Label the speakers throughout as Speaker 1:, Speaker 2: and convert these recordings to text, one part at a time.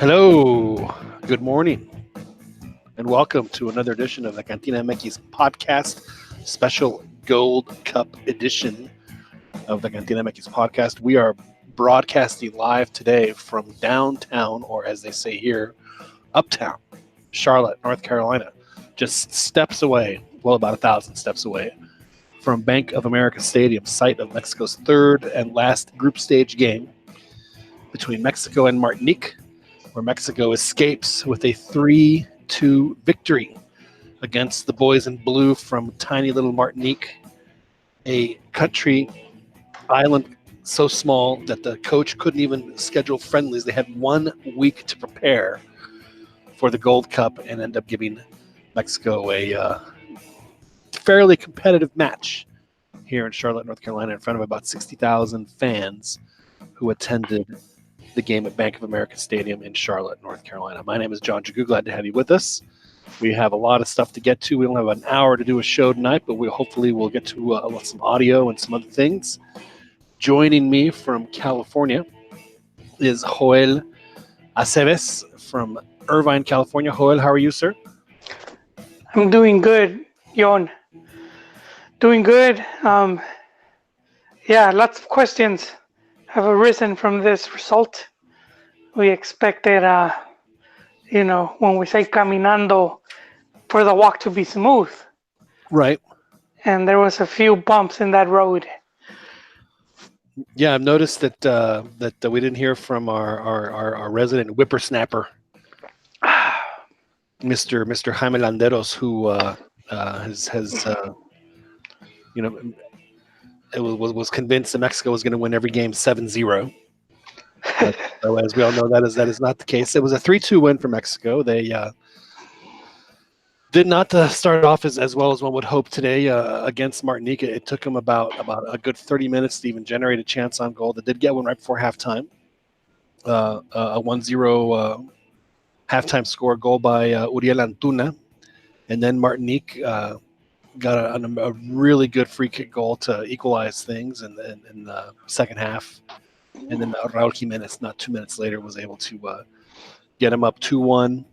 Speaker 1: Hello, good morning, and welcome to another edition of the CantinaMX podcast, special Gold Cup edition of the CantinaMX podcast. We are broadcasting live today from downtown, or as they say here, uptown, Charlotte, North Carolina, just steps away, well, about 1,000 steps away from Bank of America Stadium, site of Mexico's third and last group stage game between Mexico and Martinique, where Mexico escapes with a 3-2 victory against the boys in blue from tiny little Martinique, a country island so small that the coach couldn't even schedule friendlies. They had 1 week to prepare for the Gold Cup and end up giving Mexico a fairly competitive match here in Charlotte, North Carolina, in front of about 60,000 fans who attended the game at Bank of America Stadium in Charlotte, North Carolina. My name is John Jagu. Glad to have you with us. We have a lot of stuff to get to. We only have an hour to do a show tonight, but hopefully we'll get to some audio and some other things. Joining me from California is Joel Aceves from Irvine, California. Joel, how are you, sir?
Speaker 2: I'm doing good, Yon. Doing good. Lots of questions have arisen from this result. We expected, when we say caminando, for the walk to be smooth.
Speaker 1: Right.
Speaker 2: And there was a few bumps in that road.
Speaker 1: Yeah, I've noticed that we didn't hear from our resident whippersnapper, Mr. Jaime Landeros, who was convinced that Mexico was going to win every game 7-0. So as we all know, that is not the case. It was a 3-2 win for Mexico. They did not start off as well as one would hope today against Martinique. It took them about a good 30 minutes to even generate a chance on goal. They did get one right before halftime. A 1-0 halftime score goal by Uriel Antuna. And then Martinique got a really good free kick goal to equalize things in the second half. And then Raul Jimenez, not 2 minutes later, was able to get him up 2-1.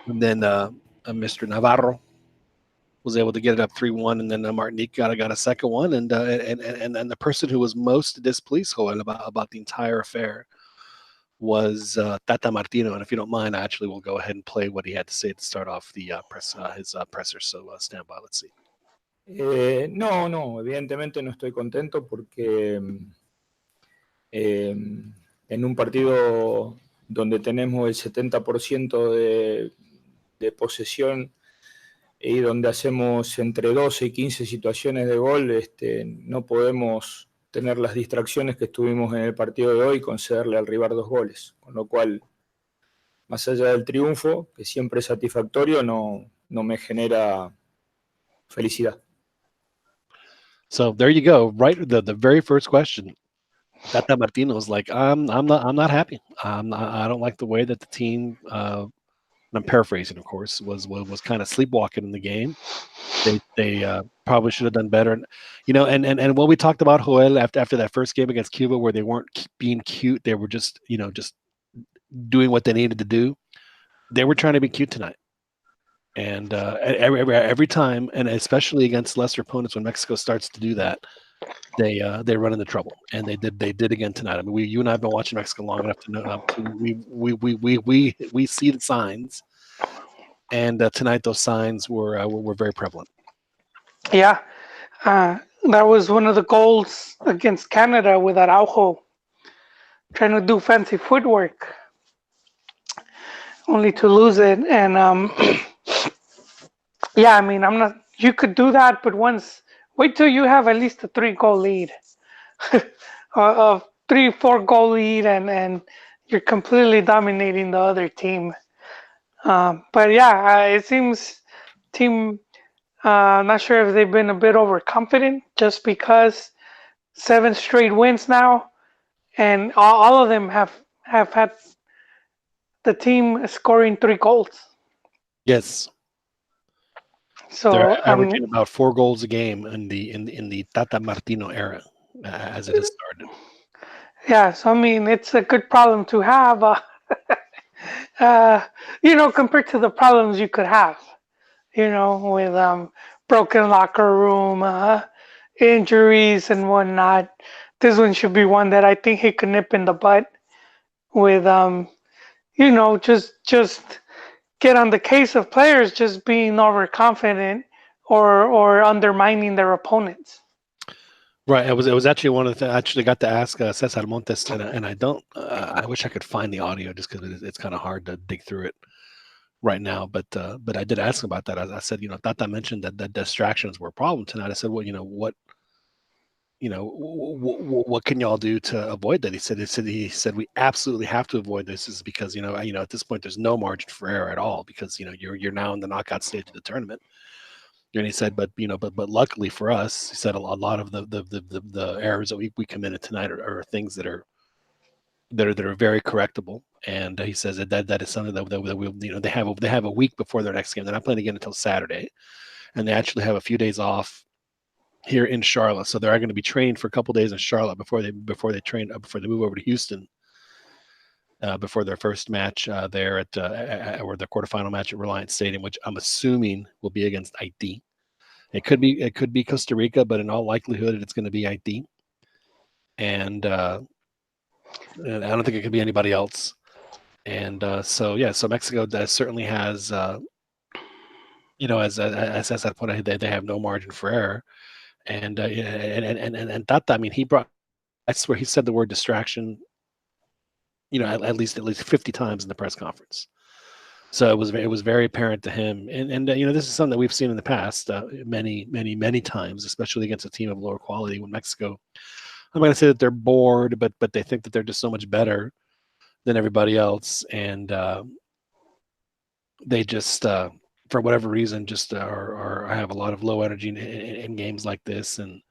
Speaker 1: And then Mr. Navarro was able to get it up 3-1. And then Martinique got a second one. And the person who was most displeased, Joel, about the entire affair was Tata Martino. And if you don't mind, I actually will go ahead and play what he had to say to start off the his presser. So stand by. Let's see.
Speaker 3: No, evidentemente no estoy contento porque en un partido donde tenemos el 70% de posesión y donde hacemos entre 12 y 15 situaciones de gol, no podemos tener las distracciones que estuvimos en el partido de hoy y concederle al rival 2 goles. Con lo cual, más allá del triunfo, que siempre es satisfactorio, no me genera felicidad.
Speaker 1: So there you go. Right, the very first question. Tata Martino was like, I'm not happy. I don't like the way that the team. I'm paraphrasing, of course, was kind of sleepwalking in the game. They probably should have done better, and what we talked about, Joel, after that first game against Cuba, where they weren't being cute, they were just doing what they needed to do. They were trying to be cute tonight, and every time, and especially against lesser opponents, when Mexico starts to do that, they run into trouble, and they did again tonight. I mean, you and I have been watching Mexico long enough to know we see the signs, and tonight those signs were very prevalent.
Speaker 2: Yeah, that was one of the goals against Canada with Araujo trying to do fancy footwork, only to lose it. And yeah, I mean, I'm not. You could do that, but wait till you have at least a 3-goal lead, a 3-4 goal lead, and you're completely dominating the other team. But yeah, it seems team. Not sure if they've been a bit overconfident just because 7 straight wins now, and all of them have had the team scoring 3 goals.
Speaker 1: Yes.
Speaker 2: So
Speaker 1: they're averaging about 4 goals a game in the Tata Martino era, as it has started.
Speaker 2: Yeah, so I mean, it's a good problem to have. uh, compared to the problems you could have, with broken locker room, injuries and whatnot. This one should be one that I think he could nip in the butt with, just get on the case of players just being overconfident or undermining their opponents.
Speaker 1: Right. It was actually one of the things I actually got to ask Cesar Montes, and I don't. I wish I could find the audio just because it's kind of hard to dig through it right now. But I did ask him about that. I said, Tata mentioned that distractions were a problem tonight. I said, well, what can y'all do to avoid that? He said we absolutely have to avoid this, is because at this point there's no margin for error at all, because you're now in the knockout stage of the tournament. And he said, but luckily for us, he said a lot of the errors that we committed tonight are things that are very correctable. And he says that is something that we'll, they have a week before their next game. They're not playing again until Saturday, and they actually have a few days off here in Charlotte. So they're going to be training for a couple days in Charlotte before they before they move over to Houston, before their first match there or their quarterfinal match at Reliance Stadium, which I'm assuming will be against Haiti. It could be Costa Rica, but in all likelihood, it's going to be Haiti. And I don't think it could be anybody else. And so Mexico certainly has, as I put it, they have no margin for error. And Tata, I mean, I swear he said the word distraction, at least 50 times in the press conference. So it was very apparent to him, and this is something that we've seen in the past, many times, especially against a team of lower quality. When Mexico, I'm going to say that they're bored, but they think that they're just so much better than everybody else, and they just for whatever reason just are have a lot of low energy in games like this. And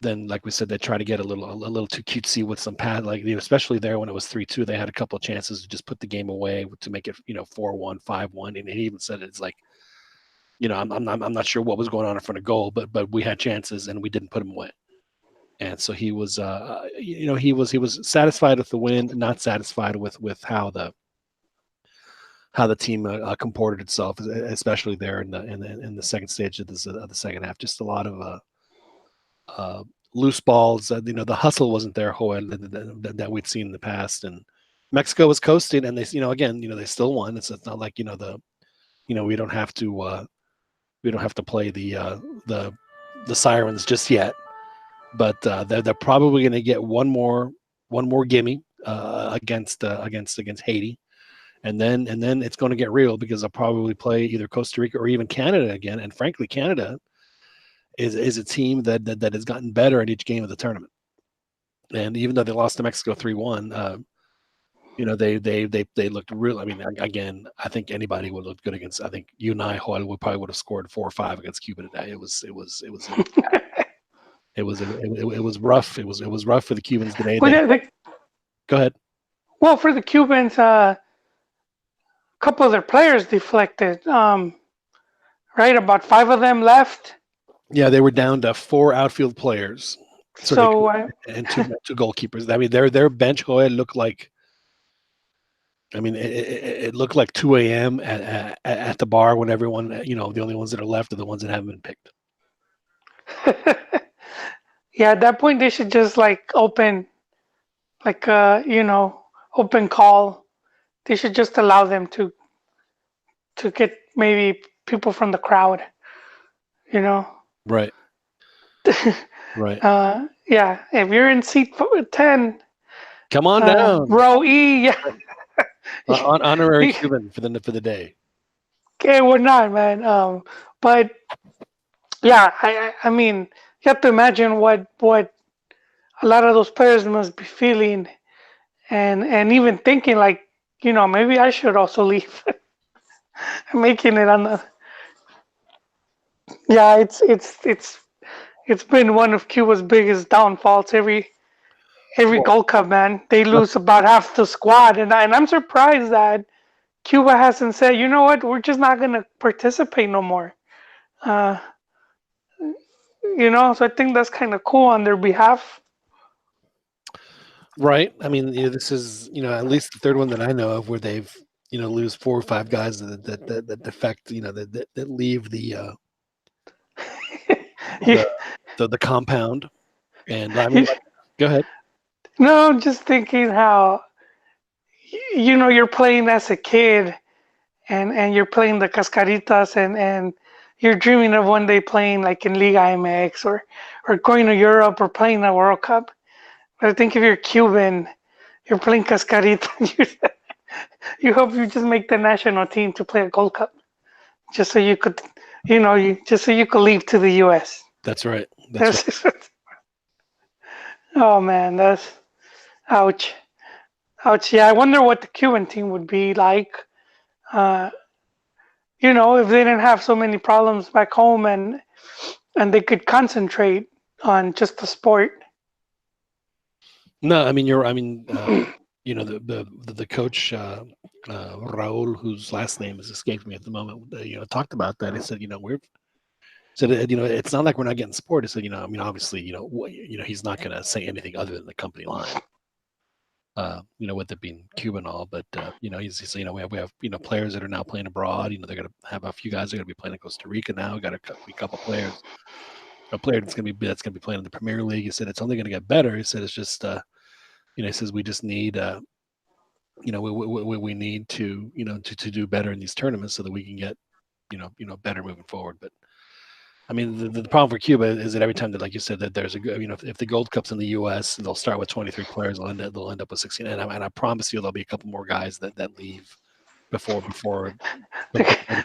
Speaker 1: then, like we said, they try to get a little too cutesy with some pad, like especially there when it was 3-2, they had a couple of chances to just put the game away to make it 4-1, 5-1, and he even said it's like, I'm not sure what was going on in front of goal, but we had chances and we didn't put them away. And so he was he was satisfied with the win, not satisfied with how the team comported itself, especially there in the second stage of the second half. Just a lot of loose balls. The hustle wasn't there, Joel, that we'd seen in the past. And Mexico was coasting, and they, they still won. It's not like we don't have to play the sirens just yet. But they're probably going to get one more gimme against Haiti, and then it's going to get real, because they'll probably play either Costa Rica or even Canada again. And frankly, Canada is a team that has gotten better at each game of the tournament. And even though they lost to Mexico 3-1, they looked real. I mean, again, I think anybody would look good against. I think you and I, Joel, probably would have scored 4 or 5 against Cuba today. It was rough. It was rough for the Cubans today. Go ahead.
Speaker 2: Well, for the Cubans, a couple of their players deflected. Right, about 5 of them left.
Speaker 1: Yeah, they were down to 4 outfield players. And two goalkeepers. I mean, their bench, Joel, looked like. I mean, it looked like 2 a.m. at the bar when everyone, the only ones that are left are the ones that haven't been picked.
Speaker 2: Yeah, at that point they should just open, open call. They should just allow them to get maybe people from the crowd.
Speaker 1: Right. Right.
Speaker 2: Yeah, if you're in seat 10,
Speaker 1: come on down.
Speaker 2: Row E, yeah.
Speaker 1: Honorary Cuban for the day.
Speaker 2: Okay, we're not, man. But yeah, I mean, you have to imagine what a lot of those players must be feeling, and even thinking maybe I should also leave. Making it on the. Yeah, it's been one of Cuba's biggest downfalls. Every Gold Cup, man, they lose about half the squad, and I'm surprised that Cuba hasn't said, you know what, we're just not gonna participate no more. So I think that's kind of cool on their behalf.
Speaker 1: Right. I mean, this is at least the third one that I know of where they've lose 4 or 5 guys that defect, that leave
Speaker 2: You,
Speaker 1: the the compound. And I mean,
Speaker 2: you,
Speaker 1: like, go ahead.
Speaker 2: no, I'm just thinking how you're playing as a kid and you're playing the Cascaritas and you're dreaming of one day playing like in Liga MX or going to Europe or playing a World Cup. But I think if you're Cuban, you're playing Cascarita. You hope you just make the national team to play a Gold Cup, just so you could, just so you could leave to the U.S.
Speaker 1: That's right. That's right.
Speaker 2: That's oh man, that's ouch, ouch. Yeah, I wonder what the Cuban team would be like. Uh, if they didn't have so many problems back home and they could concentrate on just the sport.
Speaker 1: No, I mean I mean, the coach Raul, whose last name has escaped me at the moment, talked about that. He said, we're said, it's not like we're not getting support. He said, I mean, obviously, he's not going to say anything other than the company line. With it being Cuban all, but he's we have players that are now playing abroad. They're going to have a few guys that are going to be playing in Costa Rica now. Got a couple players. A player that's going to be playing in the Premier League. He said it's only going to get better. He said it's just he says we just need we need to to do better in these tournaments so that we can get better moving forward. But I mean, the problem for Cuba is that every time that, like you said, that there's if the Gold Cup's in the U.S., they'll start with 23 players. They'll end up with 16, and I promise you, there'll be a couple more guys that leave before the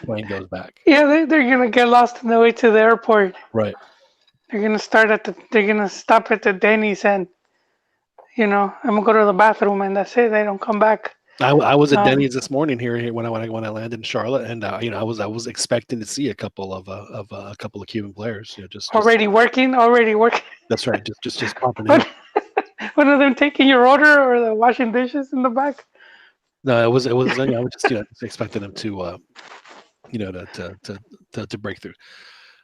Speaker 1: plane goes back.
Speaker 2: Yeah, they're gonna get lost on the way to the airport.
Speaker 1: Right.
Speaker 2: They're gonna stop at the Denny's and I'm gonna go to the bathroom and that's it. They don't come back.
Speaker 1: I was at
Speaker 2: Um,
Speaker 1: Denny's this morning here when I landed in Charlotte, and I was expecting to see a couple of Cuban players.
Speaker 2: already working.
Speaker 1: That's right, just popping in.
Speaker 2: What, one of them taking your order or the washing dishes in the back?
Speaker 1: No, it was I was just expecting them to to break through.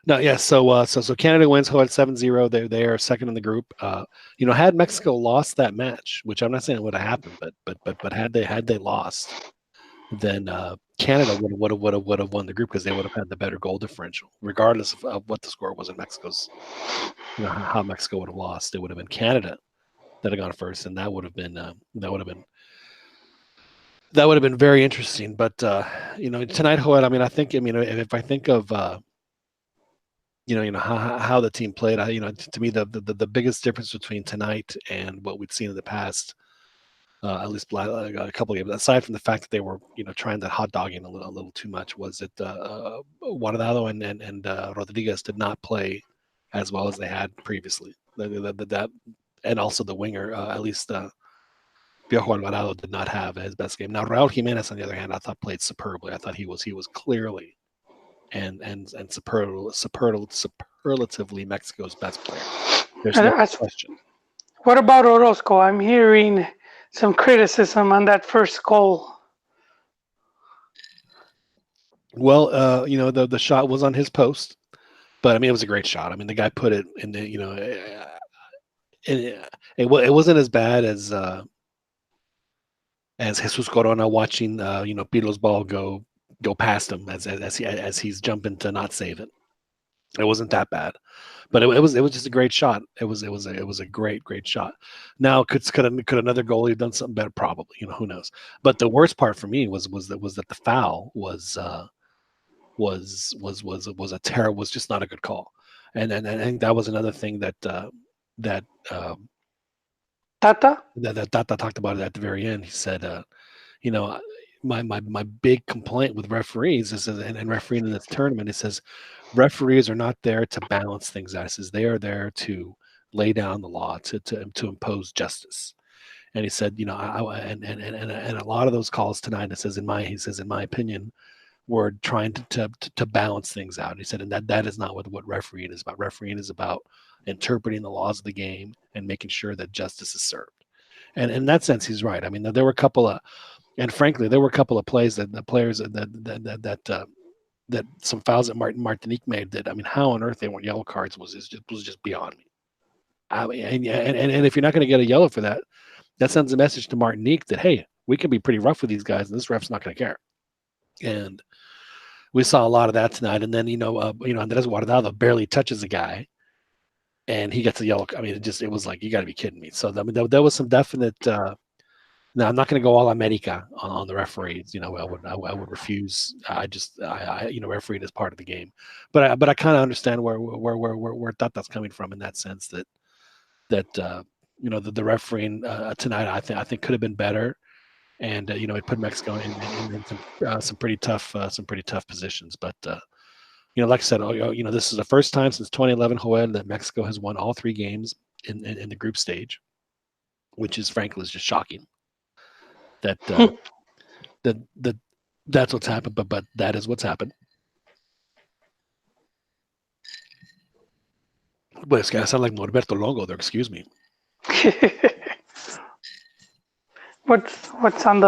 Speaker 1: No, yeah. So Canada wins at 7-0. They are second in the group. Had Mexico lost that match, which I'm not saying it would have happened, but had they lost, then Canada would have won the group because they would have had the better goal differential, regardless of what the score was in Mexico's. How Mexico would have lost. It would have been Canada that had gone first, and that would have been very interesting. But tonight, Joel, I mean, if I think of how the team played, to me the biggest difference between tonight and what we'd seen in the past, at least a couple of games, aside from the fact that they were trying that hot dogging a little too much, was that Guardado and Rodriguez did not play as well as they had previously. That and also the winger, at least Piojo Alvarado did not have his best game. Now Raul Jimenez, on the other hand, I thought played superbly. I thought he was clearly and superlatively Mexico's best player. There's no question.
Speaker 2: What about Orozco? I'm hearing some criticism on that first goal.
Speaker 1: Well, the shot was on his post, but I mean it was a great shot. I mean the guy put it in the it wasn't as bad as Jesus Corona watching Piro's ball go past him as he's jumping to not save it. It wasn't that bad, but it was just a great shot. It was a great shot. Now could another goalie have done something better? Probably. Who knows? But the worst part for me was that the foul was a terrible, was just not a good call, and I think that was another thing that
Speaker 2: Tata?
Speaker 1: that Tata talked about it at the very end. He said, my big complaint with referees is, and refereeing in this tournament, it says referees are not there to balance things out. It says they are there to lay down the law, to impose justice. And he said, and a lot of those calls tonight, he says in my opinion, were trying to balance things out. And he said, and that is not what refereeing is about. Refereeing is about interpreting the laws of the game and making sure that justice is served. And in that sense, he's right. I mean, there were a couple of, and frankly, there were a couple of plays that the players that some fouls that Martinique made. That, I mean, how on earth they weren't yellow cards was just beyond me. I mean, and if you're not going to get a yellow for that, that sends a message to Martinique that, hey, we can be pretty rough with these guys, and this ref's not going to care. And we saw a lot of that tonight. And then Andres Guardado barely touches the guy, and he gets a yellow. I mean, it was like, you got to be kidding me. So I mean, there was some definite. Now I'm not going to go all America on the referees. I would refuse. Refereeing is part of the game, but I kind of understand where that's coming from in that sense that the refereeing tonight I think could have been better, and it put Mexico in some pretty tough positions. But like I said, this is the first time since 2011, Joel, that Mexico has won all 3 games in the group stage, which is frankly is just shocking. That that's what's happened, but that is what's happened. Well, it's gonna sound like Norberto Longo there. Excuse me.
Speaker 2: What's on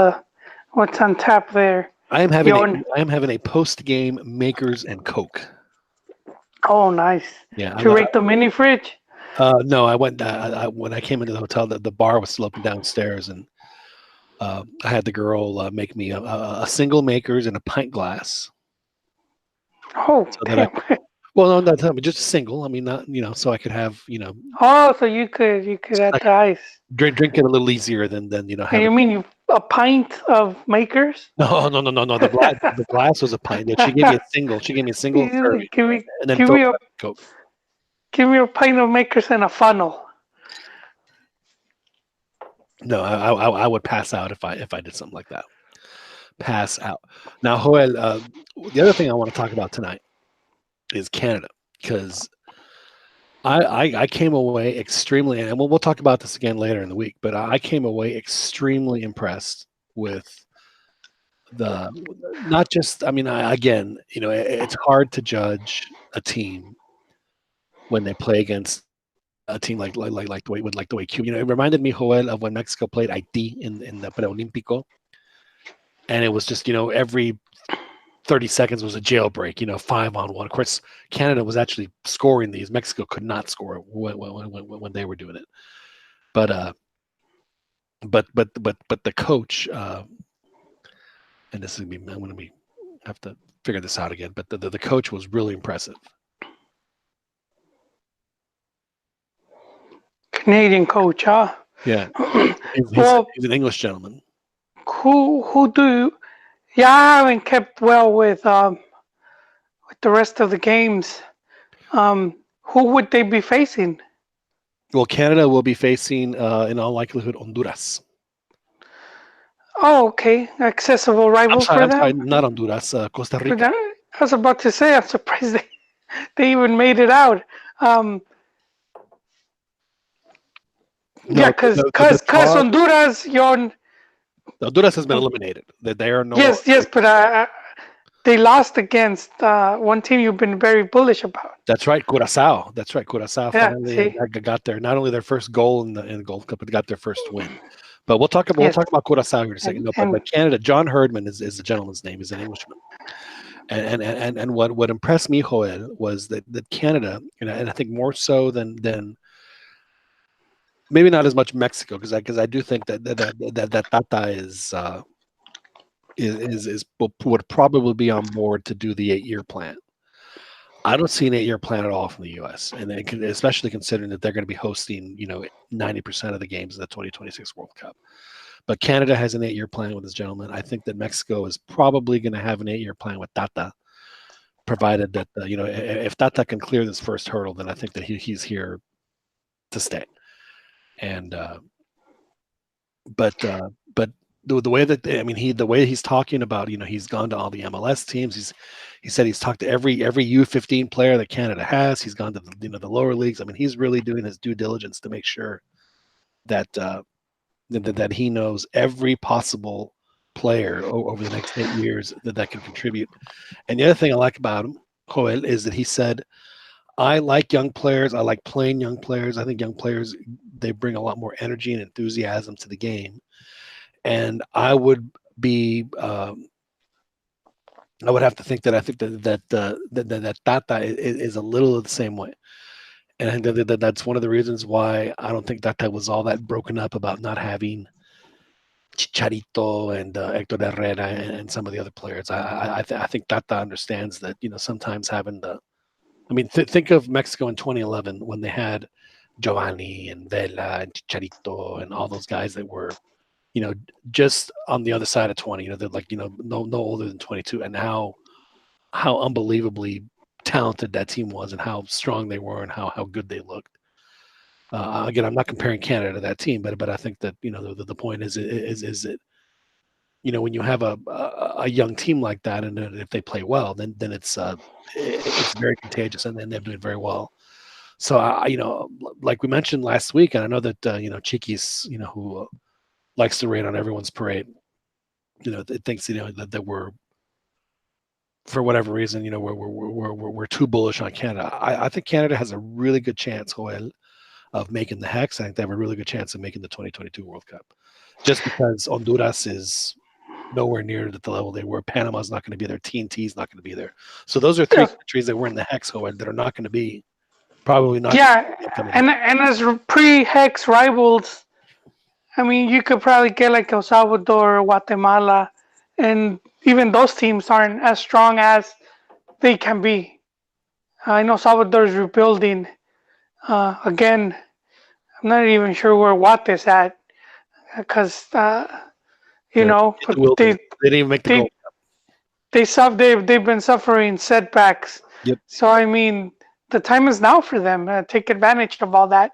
Speaker 2: tap there?
Speaker 1: I am having a post game Makers and Coke.
Speaker 2: Oh, nice.
Speaker 1: Yeah.
Speaker 2: Did you rate the mini fridge?
Speaker 1: No, I went when I came into the hotel. The bar was still open downstairs, and I had the girl make me a single Makers and a pint glass.
Speaker 2: Oh,
Speaker 1: so that no, not just a single. I mean, not so I could have
Speaker 2: Oh, so you could add the ice.
Speaker 1: drink it a little easier than
Speaker 2: And you mean a pint of Makers?
Speaker 1: No. The glass was a pint. She gave me a single. She gave me a single serving, and then Coke.
Speaker 2: Give me a pint of Makers and a funnel.
Speaker 1: No, I would pass out if I did something like that. Pass out. Now, Joel, the other thing I want to talk about tonight is Canada, because I came away extremely, and we'll talk about this again later in the week, but I came away extremely impressed with not just, I mean, again, it's hard to judge a team when they play against a team like the way Cuba. It reminded me, Joel, of when Mexico played Haiti in the Preolímpico, and it was just every 30 seconds was a jailbreak. 5-on-1. Of course, Canada was actually scoring these. Mexico could not score when they were doing it. But the coach, and this is I'm going to have to figure this out again. But the coach was really impressive.
Speaker 2: Canadian coach, huh?
Speaker 1: Yeah, he's an English gentleman.
Speaker 2: Who do? Yeah, I haven't kept well with the rest of the games. Who would they be facing?
Speaker 1: Well, Canada will be facing, in all likelihood, Honduras.
Speaker 2: Oh, okay. Accessible rival for them?
Speaker 1: I'm sorry, not Honduras, Costa Rica.
Speaker 2: I was about to say, I'm surprised they even made it out. Yeah, because Honduras,
Speaker 1: Honduras has been eliminated. They are no.
Speaker 2: Yes, but they lost against one team you've been very bullish about.
Speaker 1: That's right, Curacao. Curacao finally got not only their first goal in the Gold Cup, but got their first win. But we'll talk about Curacao here in a second. But Canada, John Herdman is the gentleman's name. He's an Englishman. And what impressed me, Joel, was that Canada, and I think more so than maybe not as much Mexico, because I do think that Tata would probably be on board to do the 8-year plan. I don't see an 8-year plan at all from the U.S., and especially considering that they're going to be hosting 90% of the games in the 2026 World Cup. But Canada has an 8-year plan with this gentleman. I think that Mexico is probably going to have an 8-year plan with Tata, provided that if Tata can clear this first hurdle, then I think that he's here to stay. And but the way that the way he's talking about, he's gone to all the MLS teams. He said he's talked to every U15 player that Canada has. He's gone to the lower leagues. I mean, he's really doing his due diligence to make sure that that he knows every possible player over the next 8 years that can contribute. And the other thing I like about him, Joel, is that he said, I like young players. I like playing young players. I think young players, they bring a lot more energy and enthusiasm to the game. And I would be, I would have to think that I think that Tata is a little of the same way. And I think that's one of the reasons why I don't think Tata was all that broken up about not having Chicharito and Hector Herrera and some of the other players. I think Tata understands that sometimes having the. I mean, think of Mexico in 2011 when they had Giovanni and Vela and Chicharito and all those guys that were just on the other side of 20. They're like no older than 22, and how unbelievably talented that team was and how strong they were and how good they looked. Again, I'm not comparing Canada to that team, but I think that the point is that when you have a young team like that, and if they play well, then it's very contagious, and then they're doing very well. So like we mentioned last week, and I know that Chiquis, who likes to rain on everyone's parade, it thinks that we're, for whatever reason, we're too bullish on Canada. I think Canada has a really good chance, Joel, of making the Hex. I think they have a really good chance of making the 2022 World Cup, just because Honduras is nowhere near the level they were. Panama's not going to be there. TNT is not going to be there. So those are three countries that were in the Hex, Joel, that are not going to be probably not.
Speaker 2: Yeah, and as pre-Hex rivals, I mean, you could probably get like El Salvador, Guatemala, and even those teams aren't as strong as they can be. I know Salvador is rebuilding. Again, I'm not even sure where Guate's at because but
Speaker 1: they didn't even make the goal.
Speaker 2: They've been suffering setbacks.
Speaker 1: Yep.
Speaker 2: So I mean, the time is now for them to take advantage of all that,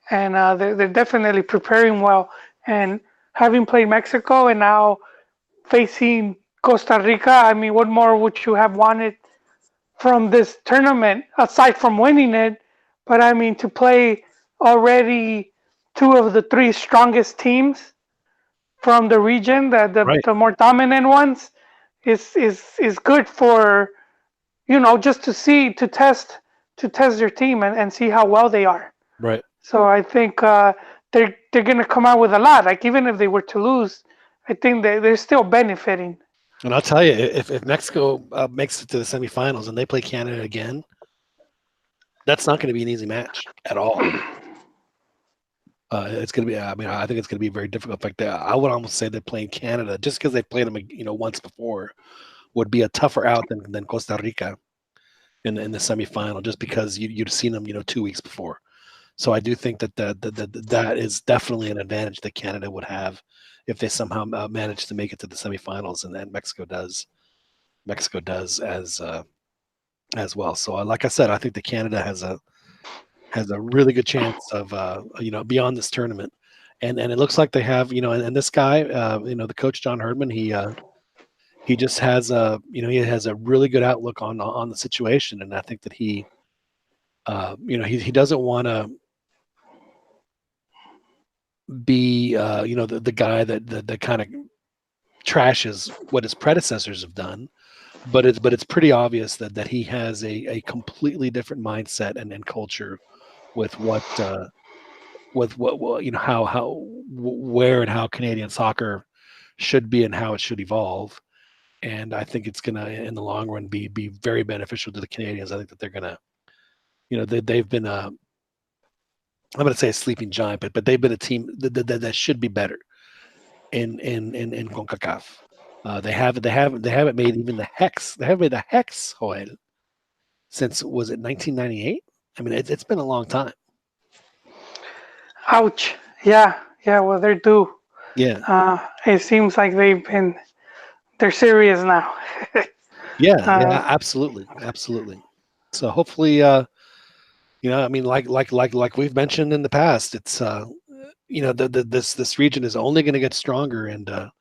Speaker 2: and they're definitely preparing well. And having played Mexico and now facing Costa Rica, I mean, what more would you have wanted from this tournament aside from winning it? But I mean, to play already two of the three strongest teams from the region, the more dominant ones, is good for just to test their team and see how well they are.
Speaker 1: Right.
Speaker 2: So I think they're gonna come out with a lot. Like even if they were to lose, I think they're still benefiting.
Speaker 1: And I'll tell you, if Mexico makes it to the semifinals and they play Canada again, that's not going to be an easy match at all. It's going to be. I mean, I think it's going to be very difficult. In fact, I would almost say that playing Canada, just because they played them, once before, would be a tougher out than Costa Rica in the semifinal, just because you'd seen them, 2 weeks before. So I do think that is definitely an advantage that Canada would have if they somehow manage to make it to the semifinals, and then Mexico does as well. So like I said, I think that Canada has a really good chance of beyond this tournament, and it looks like they have and this guy the coach John Herdman, he just has he has a really good outlook on the situation, and I think that he doesn't want to be the guy that kind of trashes what his predecessors have done, but it's pretty obvious that he has a completely different mindset and culture with what how where and how Canadian soccer should be and how it should evolve. And I think it's gonna, in the long run, be very beneficial to the Canadians. I think that they're gonna, they've been I'm gonna say a sleeping giant, but they've been a team that should be better in CONCACAF. They haven't made even the Hex. They haven't made the Hex, Joel, since, was it 1998? I mean, it's been a long time.
Speaker 2: Ouch. Yeah. Well, they're due.
Speaker 1: Yeah.
Speaker 2: It seems like they're serious now.
Speaker 1: Yeah. Absolutely. So hopefully, I mean, like we've mentioned in the past, it's this region is only going to get stronger, and I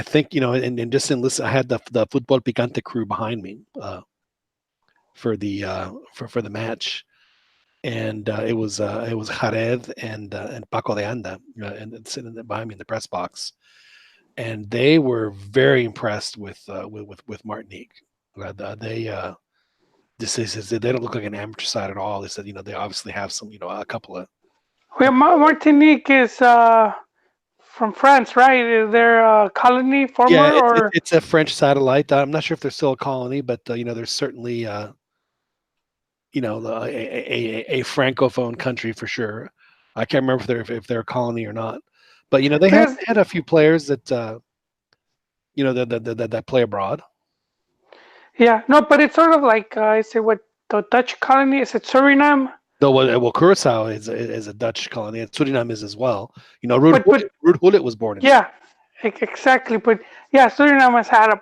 Speaker 1: think and just in listen, I had the Football Picante crew behind me for the for the match, and it was Jared and Paco de Anda, and sitting behind me in the press box, and they were very impressed with Martinique. They they don't look like an amateur side at all. They said they obviously have some a couple of.
Speaker 2: Well, Martinique is from France, right? They're a colony, former, or
Speaker 1: it's a French satellite. I'm not sure if they're still a colony, but there's certainly a francophone country for sure. I can't remember if they're a colony or not, But they
Speaker 2: Because
Speaker 1: had a few players that that play abroad.
Speaker 2: yeah, no, but it's sort of like is it what the Dutch colony? Is it Suriname?
Speaker 1: Though well, Curacao is a Dutch colony, and Suriname is as well. Ruud
Speaker 2: But
Speaker 1: Ruud Gullit was born in Suriname.
Speaker 2: yeah, exactly. But yeah, Suriname has had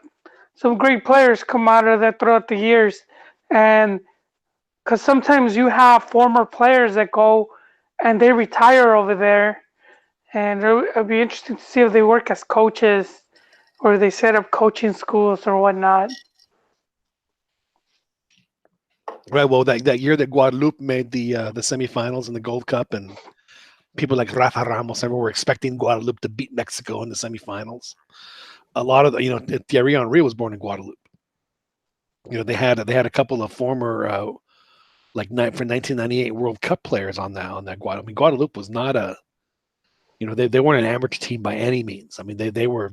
Speaker 2: some great players come out of that throughout the years, and because sometimes you have former players that go and they retire over there, and it'll be interesting to see if they work as coaches or they set up coaching schools or whatnot.
Speaker 1: Right. Well, that year that Guadeloupe made the semifinals in the Gold Cup, and people like Rafa Ramos, everyone were expecting Guadeloupe to beat Mexico in the semifinals. A lot of Thierry Henry was born in Guadeloupe. They had a couple of former for 1998 World Cup players on that Guadeloupe. I mean, Guadeloupe was not a they weren't an amateur team by any means. I mean, they were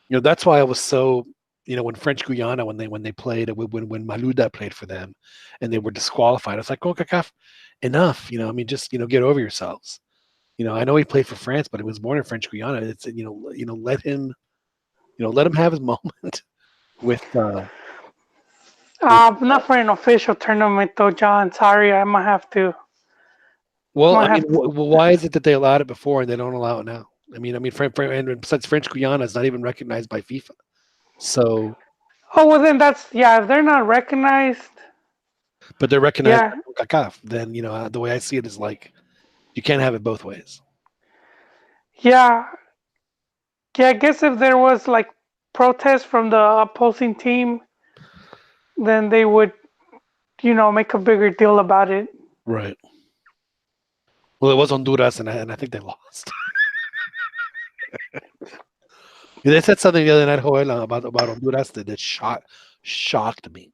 Speaker 1: that's why I was so when French Guyana when they played when Malouda played for them and they were disqualified. It's like, CONCACAF, enough. I mean, just get over yourselves. I know he played for France, but he was born in French Guyana. It's let him have his moment with.
Speaker 2: Not for an official tournament though, John. Sorry, I might have to.
Speaker 1: Well,
Speaker 2: Might
Speaker 1: I mean,
Speaker 2: have to.
Speaker 1: why is it that they allowed it before and they don't allow it now? I mean, and besides, French Guyana is not even recognized by FIFA. So,
Speaker 2: Oh well, then that's yeah. If they're not recognized,
Speaker 1: but they're recognized
Speaker 2: yeah,
Speaker 1: by CONCACAF. Then the way I see it is like you can't have it both ways.
Speaker 2: yeah, yeah. I guess if there was like protest from the opposing team, then they would, make a bigger deal about it.
Speaker 1: Right. Well, it was Honduras, and I think they lost. They said something the other night, Joel, about Honduras that shocked me.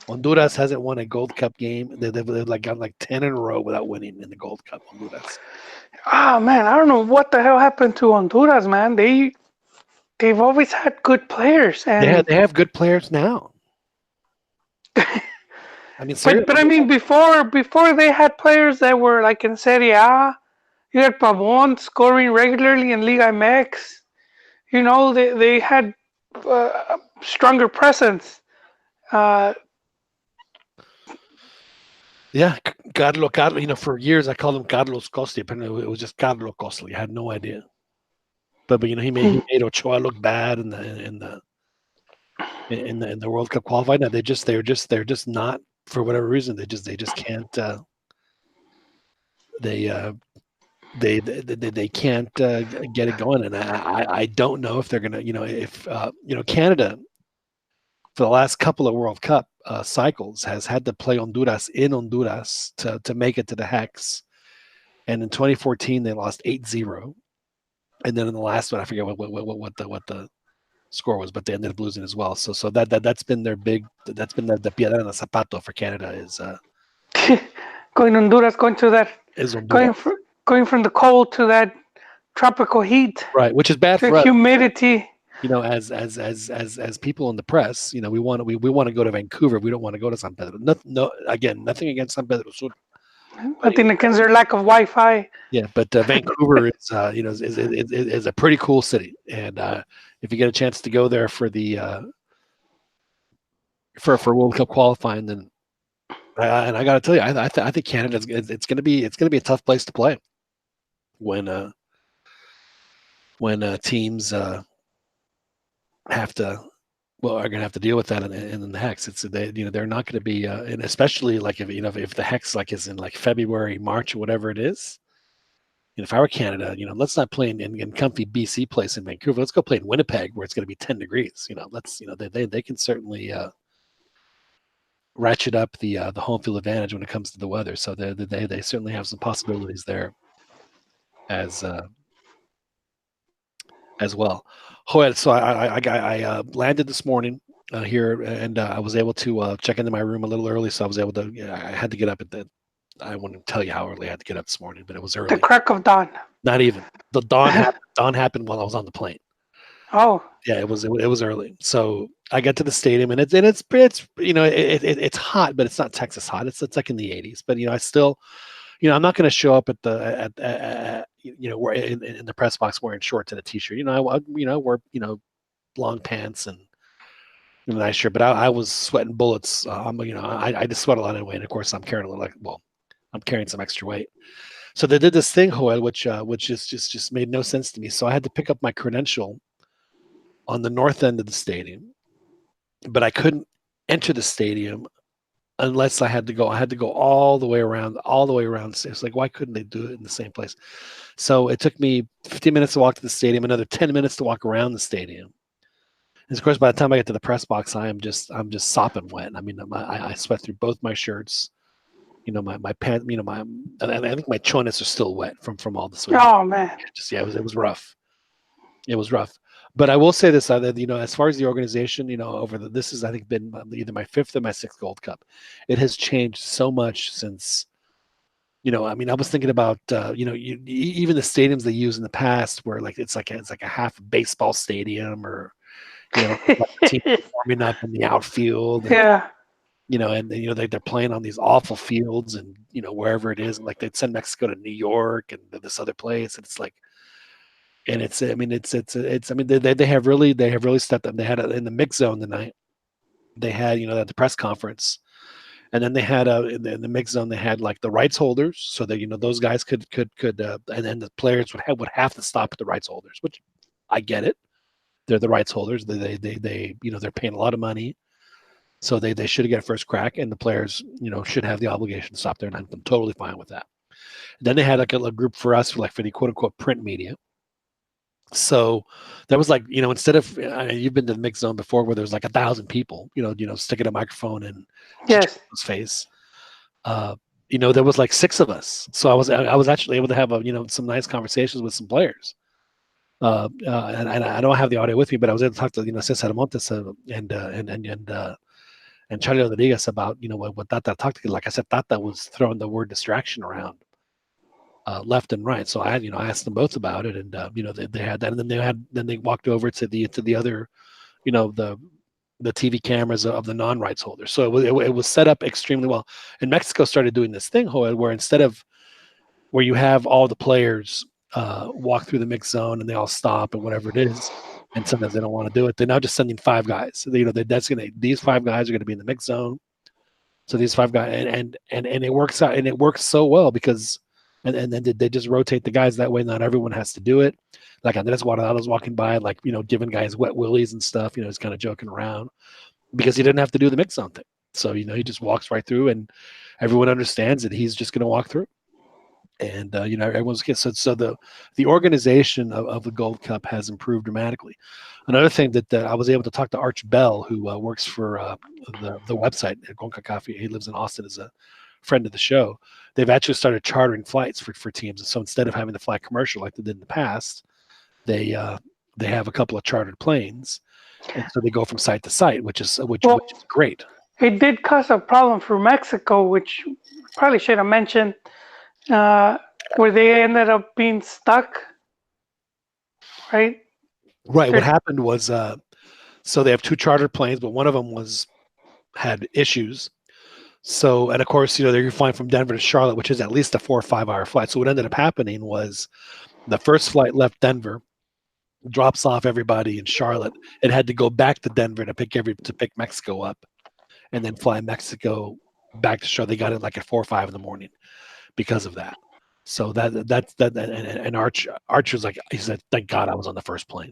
Speaker 1: Honduras hasn't won a Gold Cup game. They've got 10 in a row without winning in the Gold Cup. Honduras.
Speaker 2: Ah man, I don't know what the hell happened to Honduras, man. They've always had good players, and
Speaker 1: They have good players now. I mean, seriously.
Speaker 2: but I mean before they had players that were like in Serie A. You had Pavon scoring regularly in Liga MX. They had stronger presence. Uh,
Speaker 1: Yeah, Carlo. For years I called him Carlos Costa. Apparently, it was just Carlo Costa. I had no idea. But he made Ochoa look bad in the World Cup qualifying. Now they're just not, for whatever reason, they just can't. They can't get it going, and I don't know if they're gonna. If Canada, for the last couple of World Cup cycles, has had to play Honduras in Honduras to make it to the Hex. And in 2014, they lost 8-0. And then in the last one, I forget what the score was, but they ended up losing as well. So that's been their that's been the piedra en el zapato for Canada is
Speaker 2: Honduras,
Speaker 1: is Honduras.
Speaker 2: Going from the cold to that tropical heat,
Speaker 1: Right, which is bad for us.
Speaker 2: Humidity.
Speaker 1: As people in the press, we want to go to Vancouver. We don't want to go to San Pedro. Nothing against San Pedro Sur.
Speaker 2: Nothing against their lack of Wi-Fi.
Speaker 1: Yeah, but Vancouver is a pretty cool city, and if you get a chance to go there for the for World Cup qualifying, then I got to tell you, I think Canada it's going to be a tough place to play when teams are going to have to deal with that in the Hex. They're not going to be, and especially like if the Hex is in February, March, or whatever it is. If I were Canada, let's not play in comfy BC place in Vancouver. Let's go play in Winnipeg where it's going to be 10 degrees. They can certainly ratchet up the home field advantage when it comes to the weather. So they certainly have some possibilities there as well. Joel, so I landed this morning here, and I was able to check into my room a little early. So I was able to. I had to get up I wouldn't tell you how early I had to get up this morning, but it was early.
Speaker 2: The crack of dawn.
Speaker 1: Not even the dawn. Dawn happened while I was on the plane.
Speaker 2: Oh.
Speaker 1: Yeah, it was early. So I got to the stadium, and it's hot, but it's not Texas hot. It's like in the 80s. But I still, I'm not going to show up at we're in the press box wearing shorts and a t-shirt. I wear long pants and a nice shirt, but I was sweating bullets. I just sweat a lot anyway, and of course I'm carrying a little I'm carrying some extra weight. So they did this thing, Joel, which just made no sense to me. So I had to pick up my credential on the north end of the stadium, but I couldn't enter the stadium unless I had to go. I had to go all the way around. It's like, why couldn't they do it in the same place? So it took me 15 minutes to walk to the stadium, another 10 minutes to walk around the stadium. And of course, by the time I get to the press box, I'm just sopping wet. I mean, I sweat through both my shirts. My pants. I think my chones are still wet from all the sweat.
Speaker 2: Oh man.
Speaker 1: It was rough. It was rough. But I will say this, as far as the organization, this has, I think, been either my fifth or my sixth Gold Cup. It has changed so much since, I mean, I was thinking about, even the stadiums they use in the past where it's like a half baseball stadium or, like the team warming up in the outfield. And,
Speaker 2: Yeah.
Speaker 1: they're playing on these awful fields and, wherever it is. And like they'd send Mexico to New York and this other place. And it's like, and they have really stepped up. They had in the mix zone tonight. They had at the press conference, and then they had in the mix zone they had like the rights holders, so that those guys could and then the players would have to stop at the rights holders, which I get it. They're the rights holders. They they're paying a lot of money, so they should get a first crack, and the players should have the obligation to stop there, and I'm totally fine with that. And then they had like a group for us, for the quote unquote print media. So that was like, instead of you've been to the mix zone before where there's like 1,000 people, sticking a microphone in
Speaker 2: Yes.
Speaker 1: his face. There was like 6 of us. So I was actually able to have some nice conversations with some players. And I don't have the audio with me, but I was able to talk to Cesar Montes and Charlie Rodriguez about what Tata talked to. Like I said, Tata was throwing the word distraction around. Left and right. So I asked them both about it, and they had that, and then they walked over to the other, the TV cameras of the non-rights holders. So it was set up extremely well. And Mexico started doing this thing, Joel, where instead of where you have all the players walk through the mix zone and they all stop and whatever it is, and sometimes they don't want to do it. They're now just sending 5 guys. So these 5 guys are going to be in the mix zone. So these 5 guys, and it works out, and it works so well because. And then they just rotate the guys that way. Not everyone has to do it. Like Andres Guardado's walking by, like, giving guys wet willies and stuff. He's kind of joking around because he didn't have to do the mix zone thing. So, he just walks right through, and everyone understands that he's just going to walk through. And, everyone's good. So the organization of the Gold Cup has improved dramatically. Another thing that I was able to talk to Arch Bell, who works for the website at CONCACAF. He lives in Austin, as a friend of the show. They've actually started chartering flights for teams. And so instead of having to fly commercial like they did in the past, they have a couple of chartered planes, and so they go from site to site, which is great.
Speaker 2: It did cause a problem for Mexico, which probably should have mentioned, where they ended up being stuck. Right.
Speaker 1: Right. What happened was, so they have 2 chartered planes, but one of them had issues. So, and of course, they're flying from Denver to Charlotte, which is at least a 4 or 5 hour flight. So what ended up happening was the first flight left Denver, drops off everybody in Charlotte, and had to go back to Denver to pick Mexico up, and then fly Mexico back to Charlotte. They got it like at 4 or 5 in the morning because of that. So that's and Arch was like, he said, "Thank God I was on the first plane."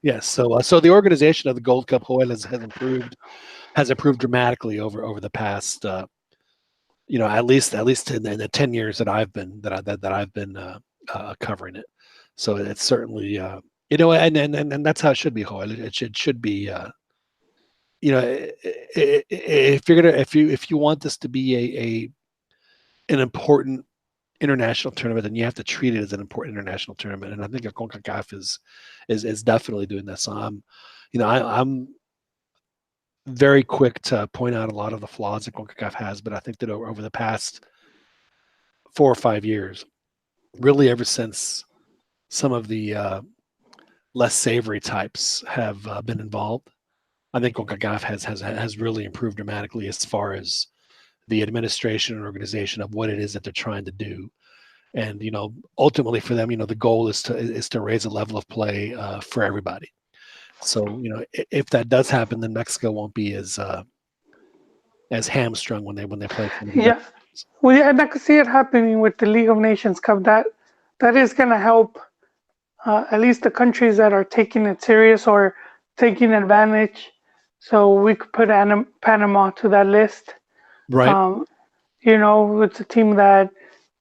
Speaker 1: Yes. So the organization of the Gold Cup, Joel, has improved dramatically over the past, at least in the 10 years that I've been covering it. So it's certainly, and that's how it should be, Joel. It should be, if you want this to be an important international tournament, then you have to treat it as an important international tournament. And I think CONCACAF is definitely doing this. So I'm very quick to point out a lot of the flaws that CONCACAF has, but I think that over the past 4 or 5 years, really ever since some of the less savory types have been involved, I think CONCACAF has really improved dramatically as far as the administration and organization of what it is that they're trying to do. And ultimately for them, the goal is to raise the level of play for everybody. So if that does happen, then Mexico won't be as hamstrung when they play some of these other
Speaker 2: Yeah.
Speaker 1: teams.
Speaker 2: Well, yeah, and I could see it happening with the League of Nations Cup. That is going to help at least the countries that are taking it serious or taking advantage. So we could put Panama to that list.
Speaker 1: Right.
Speaker 2: Um, it's a team that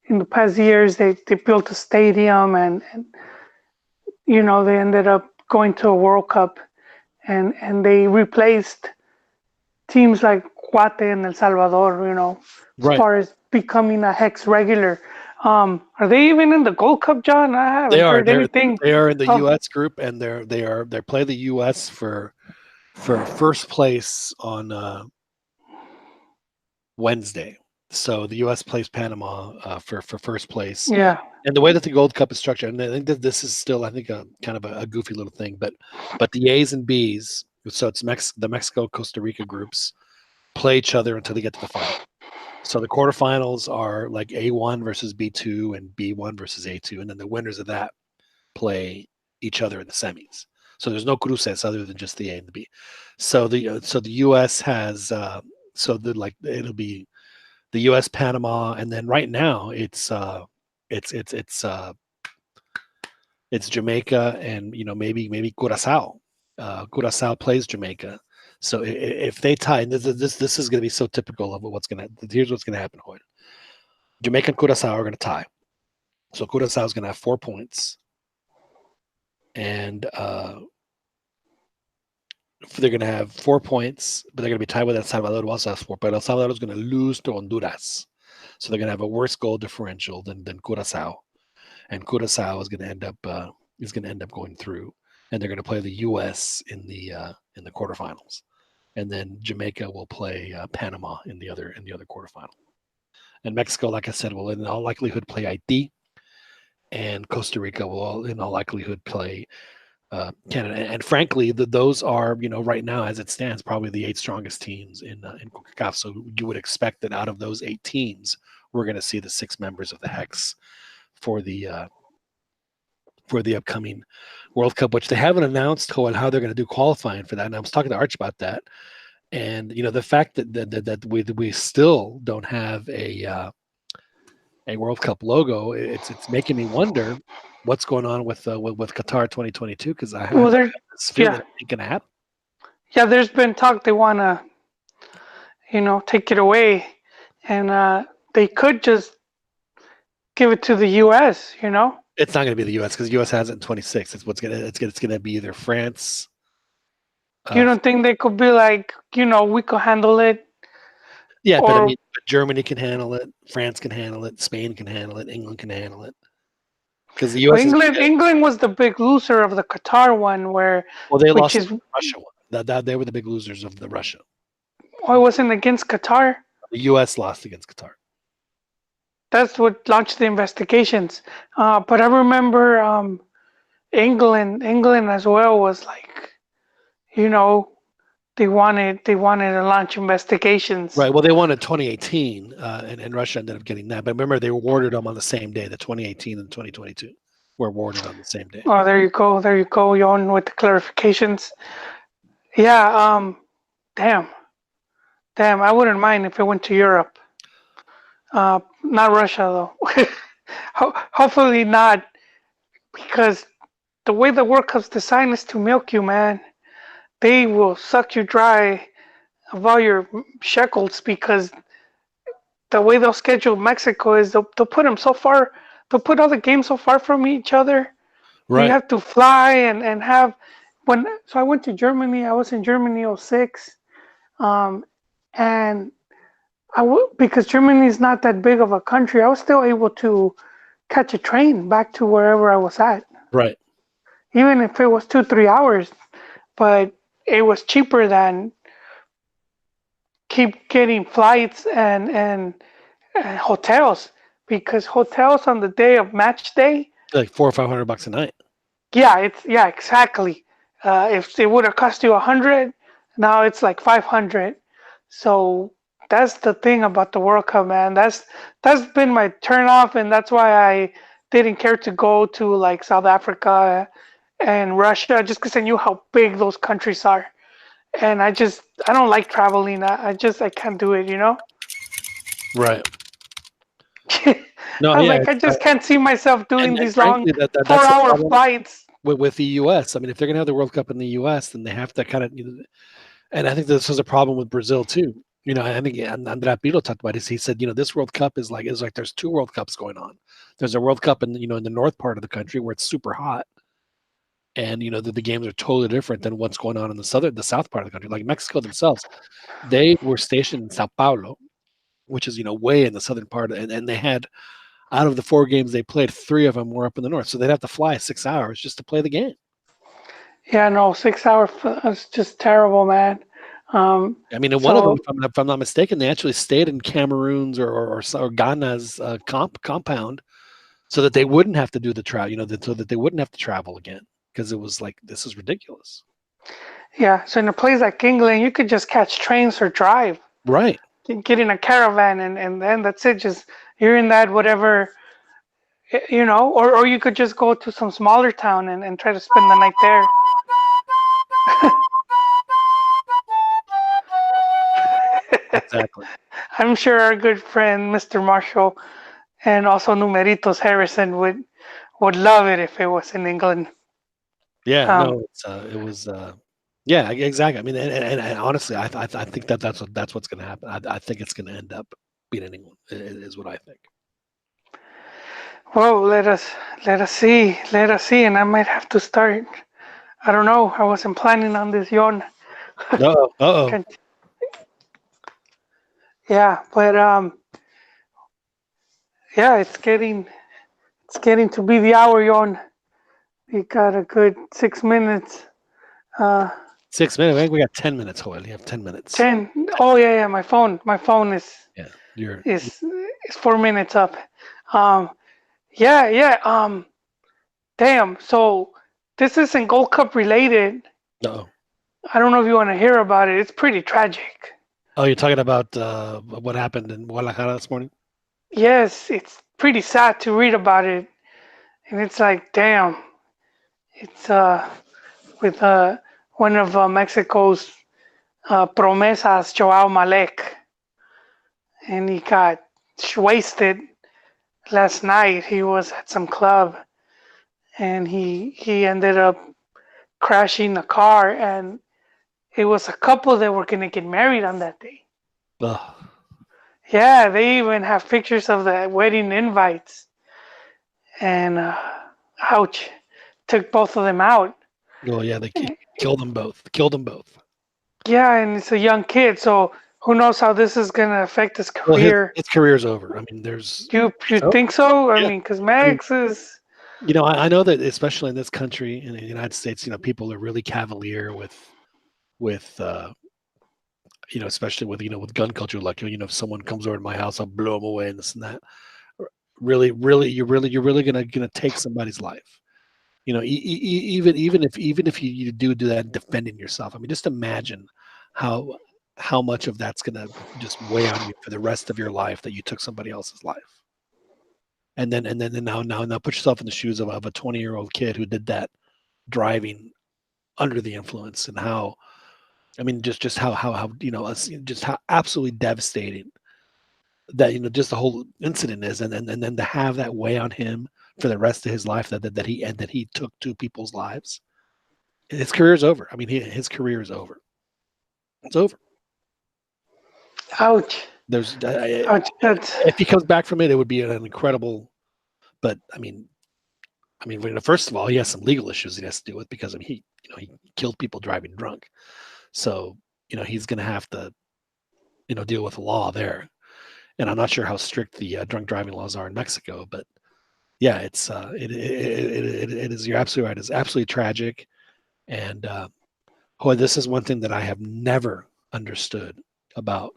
Speaker 2: in the past years they built a stadium and they ended up going to a World Cup and they replaced teams like Guate and El Salvador, as
Speaker 1: Right.
Speaker 2: far as becoming a Hex regular. Are they even in the Gold Cup, John? I
Speaker 1: They
Speaker 2: haven't
Speaker 1: are.
Speaker 2: heard anything.
Speaker 1: They are in the
Speaker 2: Oh,
Speaker 1: U.S. group, and they're playing the U.S. for first place on Wednesday. So the U.S. plays Panama for first place.
Speaker 2: yeah.
Speaker 1: And the way that the Gold Cup is structured, and I think that this is still, I think, a kind of a goofy little thing, but the A's and B's, so it's the Mexico Costa Rica groups play each other until they get to the final. So the quarterfinals are like A1 versus B2 and B1 versus A2, and then the winners of that play each other in the semis. So there's no cruces other than just the A and the B. So the U.S. has it'll be the U.S. Panama, and then right now it's it's Jamaica and maybe Curacao. Curacao plays Jamaica. So if they tie, and this is going to be so typical of what's going to. Here's what's going to happen, Hoyt. Jamaica and Curacao are going to tie. So Curacao is going to have 4 points, and they're going to have 4 points, but they're going to be tied with El Salvador, who also has 4. But El Salvador is going to lose to Honduras, so they're going to have a worse goal differential than Curacao, and Curacao is going to end up going through, and they're going to play the U.S. in the quarterfinals, and then Jamaica will play Panama in the other quarterfinal, and Mexico, like I said, will in all likelihood play Haiti, and Costa Rica will in all likelihood play Canada. And frankly, those are right now as it stands probably the 8 strongest teams in CONCACAF. So you would expect that out of those 8 teams, we're going to see the 6 members of the Hex for the upcoming World Cup, which they haven't announced how they're going to do qualifying for that. And I was talking to Arch about that, and the fact that we still don't have a World Cup logo, it's making me wonder what's going on with Qatar 2022, because I have
Speaker 2: Well,
Speaker 1: this feeling
Speaker 2: yeah,
Speaker 1: it ain't gonna happen.
Speaker 2: yeah. There's been talk they want to, take it away, and they could just give it to the U.S.
Speaker 1: It's not gonna be the U.S. because the U.S. has it in 26. It's gonna be either France.
Speaker 2: You don't think they could be like, we could handle it,
Speaker 1: Yeah, but I
Speaker 2: or
Speaker 1: mean, Germany can handle it, France can handle it, Spain can handle it, England can handle it, because the
Speaker 2: well,
Speaker 1: U.S. is
Speaker 2: England was the big loser of the Qatar one,
Speaker 1: they
Speaker 2: which
Speaker 1: lost
Speaker 2: is
Speaker 1: the Russia one. That they were the big losers of the Russia.
Speaker 2: I wasn't against Qatar.
Speaker 1: The U.S. lost against Qatar.
Speaker 2: That's what launched the investigations. But I remember England as well was like, you know, they wanted to launch investigations.
Speaker 1: Right. Well, they won in 2018, and Russia ended up getting that. But remember, they awarded them on the same day. The 2018 and 2022 were awarded on the same day.
Speaker 2: Oh, there you go, Yon, with the clarifications. Yeah. Damn. I wouldn't mind if it went to Europe. Not Russia though. Hopefully not, because the way the World Cup's designed is to milk you, man. They will suck you dry of all your shekels, because the way they'll schedule Mexico is they'll put them so far, they'll put all the games so far from each other. You
Speaker 1: Right.
Speaker 2: have to fly and have so I went to Germany. I was in Germany '06, and because Germany is not that big of a country, I was still able to catch a train back to wherever I was at,
Speaker 1: Right.
Speaker 2: even if it was 2-3 hours. But it was cheaper than keep getting flights and hotels, because hotels on the day of match day,
Speaker 1: Like $400 or $500 a night.
Speaker 2: yeah, exactly. If it would have cost you 100, now it's like 500. So that's the thing about the World Cup, man. That's been my turn off, and that's why I didn't care to go to like South Africa and Russia, just because I knew how big those countries are. And I don't like traveling. I can't do it, you know.
Speaker 1: Right. No,
Speaker 2: I was
Speaker 1: yeah,
Speaker 2: like, I just can't see myself doing
Speaker 1: and
Speaker 2: these long
Speaker 1: frankly, that's the
Speaker 2: 4 hour
Speaker 1: problem
Speaker 2: flights.
Speaker 1: with the U.S. I mean, if they're going to have the World Cup in the U.S., then they have to kind of, and I think this is a problem with Brazil too. I think Andrea Pirlo talked about this. He said, this World Cup is like there's two World Cups going on. There's a World Cup in the north part of the country where it's super hot, and the games are totally different than what's going on in the south part of the country. Like Mexico themselves, they were stationed in Sao Paulo, which is way in the southern part, and they had, out of the 4 games they played, 3 of them were up in the north, so they'd have to fly 6 hours just to play the game.
Speaker 2: Yeah, no, 6 hour. It's just terrible, man.
Speaker 1: I mean, in one of them,
Speaker 2: So
Speaker 1: if I'm not mistaken, they actually stayed in Cameroon's or Ghana's compound, so that they wouldn't have to do the travel, so that they wouldn't have to travel again, because it was like, this is ridiculous.
Speaker 2: yeah, so in a place like England, you could just catch trains or drive,
Speaker 1: Right.
Speaker 2: get in a caravan, and then that's it. Just you're in that whatever, or you could just go to some smaller town and try to spend the night there.
Speaker 1: Exactly.
Speaker 2: I'm sure our good friend Mr. Marshall and also Numeritos Harrison would love it if it was in England.
Speaker 1: Yeah.
Speaker 2: Um,
Speaker 1: No. It was. Yeah. Exactly. I mean, and honestly, I think that's what's going to happen. I think it's going to end up being in England. Is what I think.
Speaker 2: well, let us see, and I might have to start. I don't know. I wasn't planning on this yawn.
Speaker 1: Uh-oh.
Speaker 2: Can't- Yeah, but yeah, it's getting to be the hour yawn. We got a good 6 minutes. Uh,
Speaker 1: 6 minutes. I think we got 10 minutes. Hold on. You have 10 minutes.
Speaker 2: 10. Oh yeah, yeah. My phone is
Speaker 1: Yeah. You're.
Speaker 2: is is 4 minutes up. Um, yeah, yeah. Damn. So this isn't Gold Cup related.
Speaker 1: Uh-oh.
Speaker 2: I don't know if you want to hear about it. It's pretty tragic.
Speaker 1: Oh, you're talking about what happened in Guadalajara this morning?
Speaker 2: Yes, it's pretty sad to read about it, and it's like, damn. It's with one of Mexico's promesas, Joao Malek, and he got wasted last night. He was at some club, and he ended up crashing a car, and it was a couple that were gonna get married on that day.
Speaker 1: Ugh.
Speaker 2: Yeah, they even have pictures of the wedding invites, and ouch, took both of them out.
Speaker 1: Oh yeah, they killed them both. Killed them both.
Speaker 2: Yeah, and it's a young kid, so who knows how this is gonna affect his
Speaker 1: Well, his
Speaker 2: career.
Speaker 1: his career's over. I mean, there's
Speaker 2: You
Speaker 1: so
Speaker 2: think so? I
Speaker 1: yeah.
Speaker 2: mean, because
Speaker 1: I mean,
Speaker 2: Max is.
Speaker 1: I know that especially in this country, in the United States, people are really cavalier with especially with gun culture. Like, if someone comes over to my house, I'll blow them away and this and that. Really, you're really gonna take somebody's life. Even if you do that defending yourself. I mean, just imagine how how much of that's gonna just weigh on you for the rest of your life, that you took somebody else's life. And then now put yourself in the shoes of a 20-year-old kid who did that, driving under the influence, and how, I mean, just how just how absolutely devastating that, just the whole incident is, and then to have that weigh on him for the rest of his life, that he took 2 people's lives. His career's over. I mean, his career is over. It's over.
Speaker 2: Ouch.
Speaker 1: There's
Speaker 2: Ouch. That's.
Speaker 1: If he comes back from it, it would be an incredible. But I mean, first of all, he has some legal issues he has to deal with, because he killed people driving drunk. So he's going to have to deal with the law there. And I'm not sure how strict the drunk driving laws are in Mexico, but yeah, it is. You're absolutely right. It's absolutely tragic. And boy, this is one thing that I have never understood about,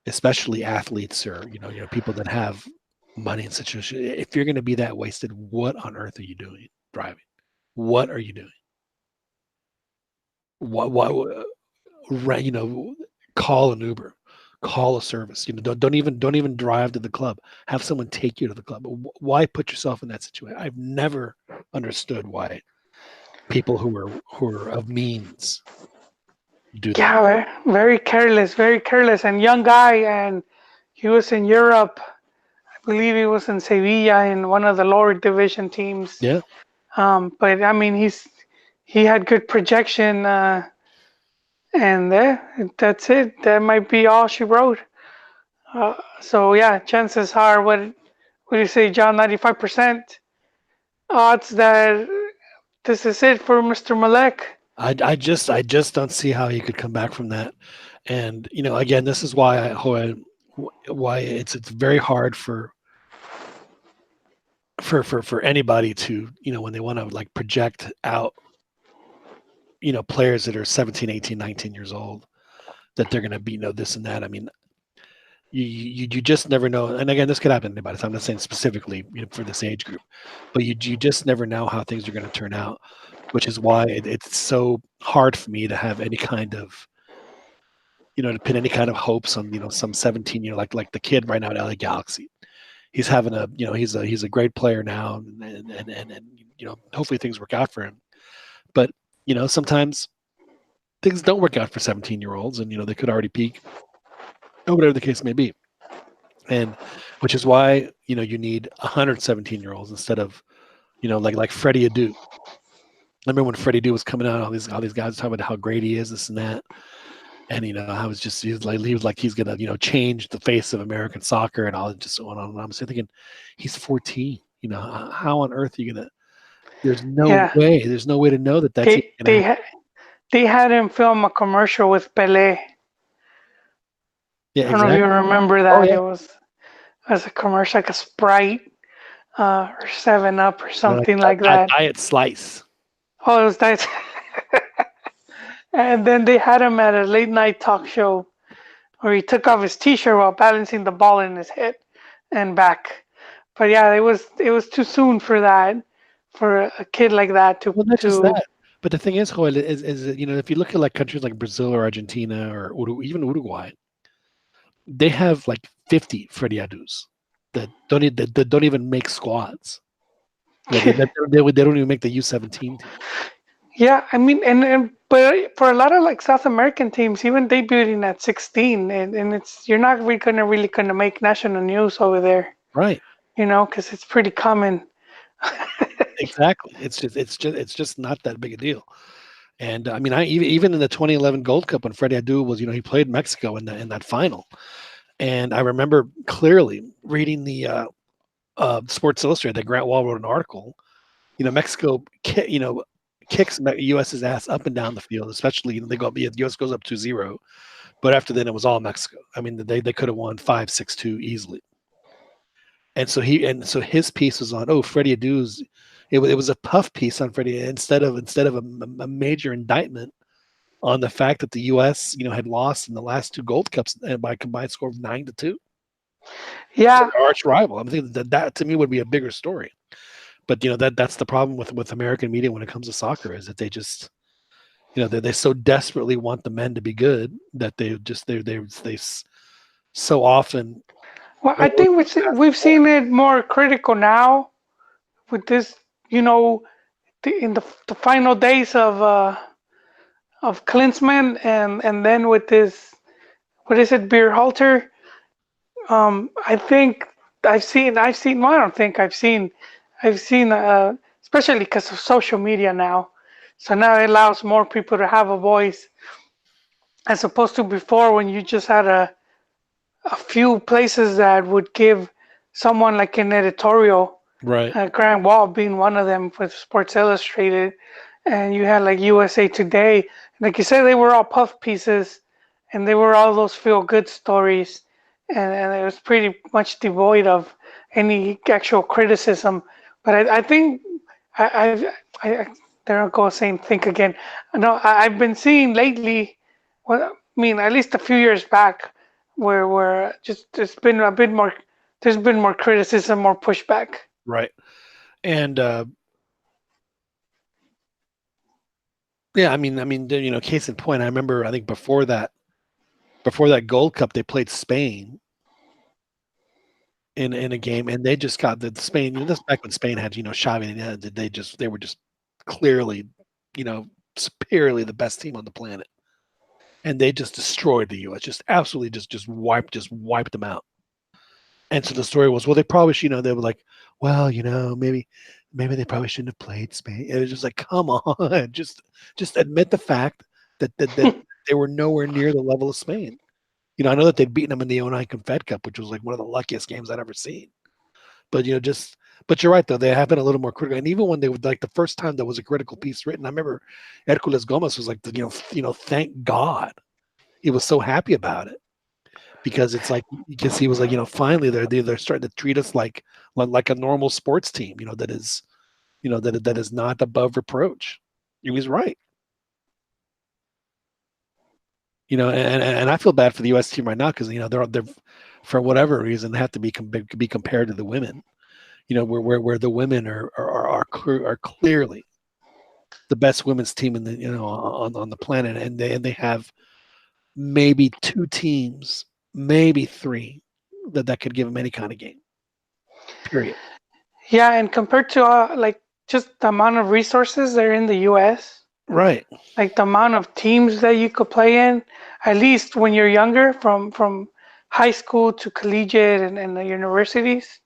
Speaker 1: especially athletes, or people that have money and situation. If you're going to be that wasted, what on earth are you doing driving? What are you doing? What? Call an Uber, Call a service. Don't even drive to the club. Have someone take you to the club. Why put yourself in that situation? I've never understood why people who are of means do that.
Speaker 2: Yeah, very careless, and young guy, and he was in Europe. I believe he was in Sevilla in one of the lower division teams.
Speaker 1: Yeah.
Speaker 2: But I mean, he had good projection, and that's it. That might be all she wrote. So yeah, chances are, what do you say, John? 95% odds that this is it for Mr. Malek.
Speaker 1: I just don't see how he could come back from that. And again, this is why it's very hard for anybody to when they want to like project out players that are 17, 18, 19 years old that they're going to be this and that. I mean, you just never know. And again, this could happen to anybody. So I'm not saying specifically for this age group, but you just never know how things are going to turn out, which is why it's so hard for me to have any kind of to pin any kind of hopes on some 17 like the kid right now at LA Galaxy. He's having he's a great player now, and hopefully things work out for him. But sometimes things don't work out for 17-year-olds, and they could already peak, or whatever the case may be. And which is why you need 117-year-olds instead of like Freddie Adu. I remember when Freddie Adu was coming out, all these guys talking about how great he is, this and that. And I was just he was like he's gonna change the face of American soccer and all, just going on. And I'm sitting thinking, he's 14. How on earth are you gonna? There's no
Speaker 2: Yeah,
Speaker 1: way. There's no way to know that that's even
Speaker 2: they
Speaker 1: gonna
Speaker 2: they
Speaker 1: happen.
Speaker 2: ha- they had him film a commercial with Pelé.
Speaker 1: Yeah,
Speaker 2: I don't know if you
Speaker 1: exactly.
Speaker 2: remember
Speaker 1: Oh
Speaker 2: that.
Speaker 1: yeah.
Speaker 2: It was as a commercial, like a Sprite, or Seven Up or
Speaker 1: No,
Speaker 2: something like
Speaker 1: a
Speaker 2: that.
Speaker 1: diet slice.
Speaker 2: Oh, it was that. And then they had him at a late night talk show where he took off his T-shirt while balancing the ball in his head and back. But yeah, it was too soon for that, for a kid like that to
Speaker 1: Well, not just
Speaker 2: to.
Speaker 1: that, but the thing is, Joel, is that, if you look at like countries like Brazil or Argentina or even Uruguay, they have like 50 Freddie Adus that don't even make squads. They don't even make the U17 team.
Speaker 2: Yeah, I mean, and but for a lot of like South American teams, even debuting at 16, and it's you're not really gonna make national news over there,
Speaker 1: Right.
Speaker 2: because it's pretty common.
Speaker 1: Exactly. It's just not that big a deal. And I mean, I even in the 2011 Gold Cup when Freddie Adu was, he played Mexico in that final, and I remember clearly reading the Sports Illustrated that Grant Wall wrote an article. Mexico, kicks US's ass up and down the field, especially they go up. The US goes up 2-0, but after then it was all Mexico. I mean, they could have won 5-6-2 easily. And so his piece was on Freddie Adu's. It was a puff piece on Freddie instead of a major indictment on the fact that the U.S. Had lost in the last two Gold Cups by a combined score of 9-2.
Speaker 2: Yeah,
Speaker 1: Arch rival. I'm thinking that to me would be a bigger story. But that's the problem with American media when it comes to soccer, is that they just they so desperately want the men to be good that they so often
Speaker 2: well, I
Speaker 1: over
Speaker 2: think we've seen it more critical now with this, you know, in the final days of Klinsmann, and then with this, what is it, beer halter. I think I've seen. Well, I don't think I've seen, especially because of social media now. So now it allows more people to have a voice, as opposed to before when you just had a few places that would give someone like an editorial,
Speaker 1: right.
Speaker 2: Grant Wall being one of them with Sports Illustrated, and you had like USA Today. Like you said, they were all puff pieces, and they were all those feel good stories, and it was pretty much devoid of any actual criticism. But I think I there I go saying think again. No, I've been seeing lately. Well, I mean, at least a few years back, where just there's been a bit more. There's been more criticism, more pushback.
Speaker 1: Right. And yeah, I mean, case in point, I remember I think before that Before that Gold Cup, they played Spain in a game, and they just got the Spain. This back when Spain had Xavi, and they were just clearly, superiorly the best team on the planet, and they just destroyed the U.S. Just absolutely just wiped them out. And so the story was, well, they probably should, they were like, well, maybe they probably shouldn't have played Spain. It was just like, come on, just admit the fact that they were nowhere near the level of Spain. I know that they'd beaten them in the '09 Confed Cup, which was like one of the luckiest games I'd ever seen. But but you're right though, they have been a little more critical. And even when they would, like, the first time there was a critical piece written, I remember Hercules Gomez was like, thank God, he was so happy about it, because it's like, because he was like, finally they're starting to treat us like a normal sports team, that is, that is not above reproach. He was right. And I feel bad for the U.S. team right now, because they're for whatever reason they have to be compared to the women. Where the women are clearly the best women's team in the on the planet, and they have maybe two teams, maybe three, that could give them any kind of game. Period.
Speaker 2: Yeah, and compared to like just the amount of resources that are in the U.S.,
Speaker 1: Right.
Speaker 2: like the amount of teams that you could play in, at least when you're younger, from high school to collegiate and the universities,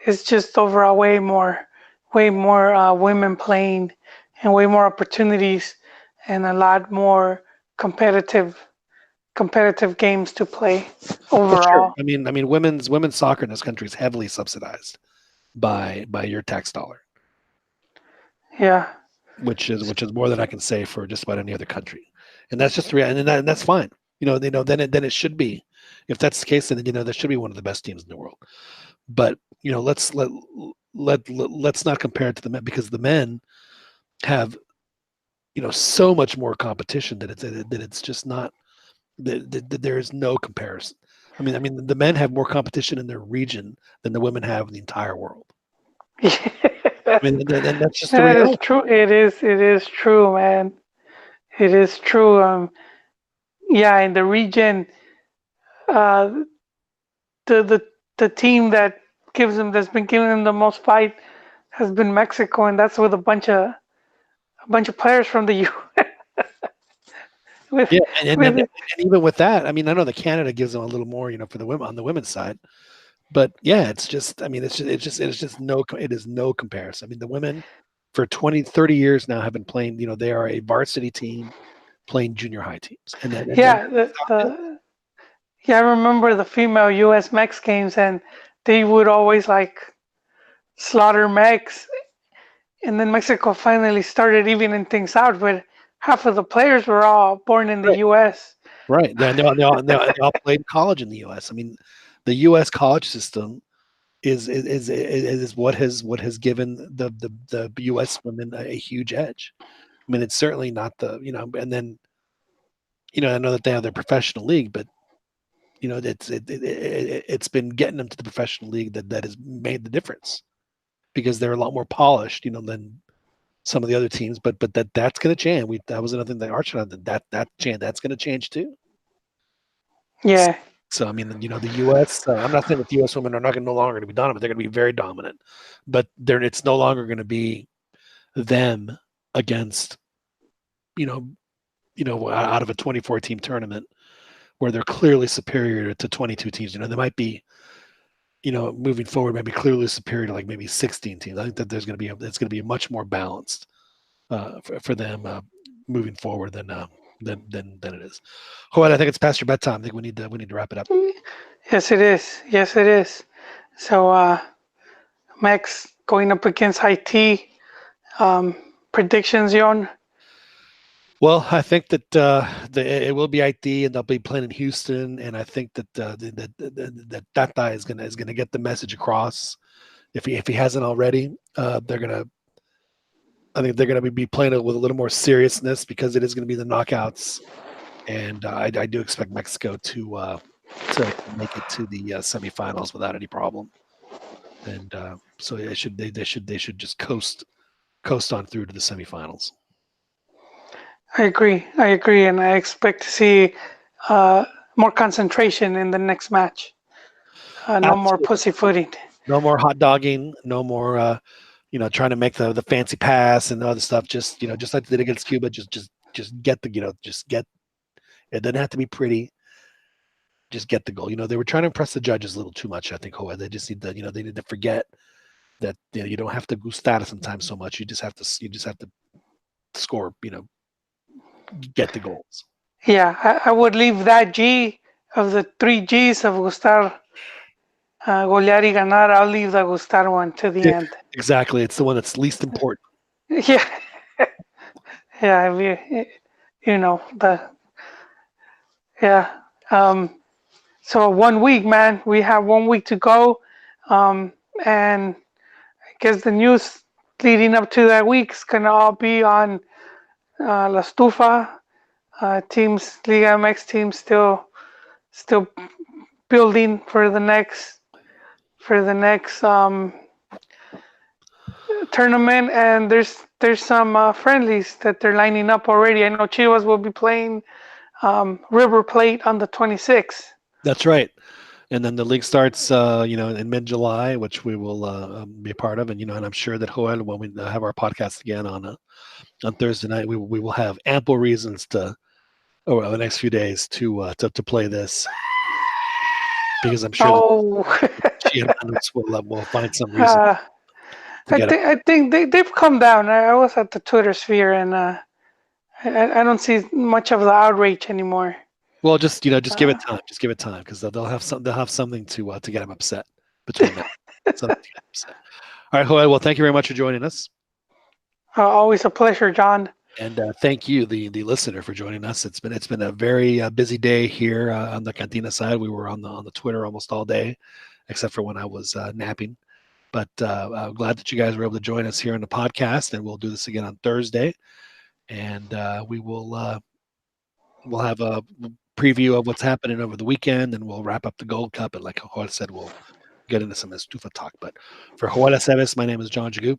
Speaker 2: it's just overall way more women playing, and way more opportunities, and a lot more competitive competitive games to play
Speaker 1: For sure.
Speaker 2: overall.
Speaker 1: I mean, women's soccer in this country is heavily subsidized by your tax dollar,
Speaker 2: Yeah.
Speaker 1: which is more than I can say for just about any other country, and that's just the reality, and that's fine. Then it should be. If that's the case, then that should be one of the best teams in the world. But let's not compare it to the men, because the men have so much more competition that it's just not, that there is no comparison. I mean, the men have more competition in their region than the women have in the entire world. I mean, and that's just the
Speaker 2: That is
Speaker 1: reality.
Speaker 2: true. It is true, man. It is true. Yeah, in the region, uh, the the the team that's been giving them the most fight has been Mexico, and that's with a bunch of players from the U. with
Speaker 1: Yeah, and
Speaker 2: with
Speaker 1: even with that, I mean, I know that Canada gives them a little more, for the women on the women's side, but yeah, it's just, I mean, it's just it is no comparison. I mean, the women for 20, 30 years now have been playing. They are a varsity team playing junior high teams, and
Speaker 2: yeah yeah, I remember the female U.S. Mex games, and they would always like slaughter Mex, and then Mexico finally started evening things out, but half of the players were all born in the
Speaker 1: right,
Speaker 2: U.S.
Speaker 1: right. They all played in college in the U.S. I mean, the U.S. college system is what has given the U.S. women a huge edge. I mean, it's certainly not and then I know that they have their professional league, but it's been getting them to the professional league that has made the difference, because they're a lot more polished, than some of the other teams. But that's going to change. That was another thing that Archer on, that's going to change too.
Speaker 2: Yeah,
Speaker 1: So I mean, the U.S. I'm not saying that the U.S. women are not no longer going to be dominant. They're going to be very dominant, but it's no longer going to be them against out of a 24 team tournament where they're clearly superior to 22 teams. They might be, moving forward, maybe clearly superior to like maybe 16 teams. I think that it's going to be much more balanced for them moving forward than it is. Joel, I think it's past your bedtime. I think we need to wrap it up.
Speaker 2: yes, it is. Yes, it is. So, Max going up against Haiti. Um, predictions, Yon?
Speaker 1: Well, I think that it will be IT, and they'll be playing in Houston, and I think that that guy is gonna get the message across. If he hasn't already, I think they're gonna be playing it with a little more seriousness, because it is gonna be the knockouts, and I do expect Mexico to make it to the semifinals without any problem, and so they should just coast on through to the semifinals.
Speaker 2: I agree. I agree, and I expect to see uh, more concentration in the next match. No more
Speaker 1: Absolutely.
Speaker 2: pussyfooting.
Speaker 1: No more hot dogging. No more, trying to make the fancy pass and other stuff. Just just like they did against Cuba. Just get the just get. It doesn't have to be pretty. Just get the goal. They were trying to impress the judges a little too much. I think. They just need to they need to forget that you don't have to gustar sometimes so much. You just have to score. Get the goals.
Speaker 2: Yeah, I would leave that G of the three G's of gustar, golear y ganar. I'll leave the gustar one to the
Speaker 1: Yeah,
Speaker 2: end.
Speaker 1: exactly. It's the one that's least important.
Speaker 2: Yeah, yeah. The yeah. So 1 week, man. We have 1 week to go, and I guess the news leading up to that week is gonna all be on La Stufa teams, Liga MX teams still building for the next tournament, and there's some friendlies that they're lining up already. I know Chivas will be playing River Plate on the 26th.
Speaker 1: That's right. And then the league starts, in mid-July, which we will be a part of. And and I'm sure that Joel, when we have our podcast again on Thursday night, we will have ample reasons to over the next few days to play this, because I'm sure that
Speaker 2: Oh,
Speaker 1: she and Manuel will find some reason to
Speaker 2: I
Speaker 1: get it.
Speaker 2: think they've come down. I was at the Twitter sphere, and I don't see much of the outrage anymore.
Speaker 1: Well, just give it time. Just give it time, because they'll have something to get them upset between them. Something to get them upset. All right, Joel. Well, thank you very much for joining us.
Speaker 2: Always a pleasure, John.
Speaker 1: And thank you, the listener, for joining us. It's been a very busy day here on the Cantina side. We were on the Twitter almost all day, except for when I was napping. But I'm glad that you guys were able to join us here on the podcast, and we'll do this again on Thursday. And we'll have a preview of what's happening over the weekend, and we'll wrap up the Gold Cup. And like Joel said, we'll get into some Estufa talk. But for Joel Aceves, my name is John Jagu.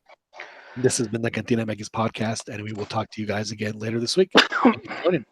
Speaker 1: This has been the CantinaMX podcast, and we will talk to you guys again later this week. Thank you for joining.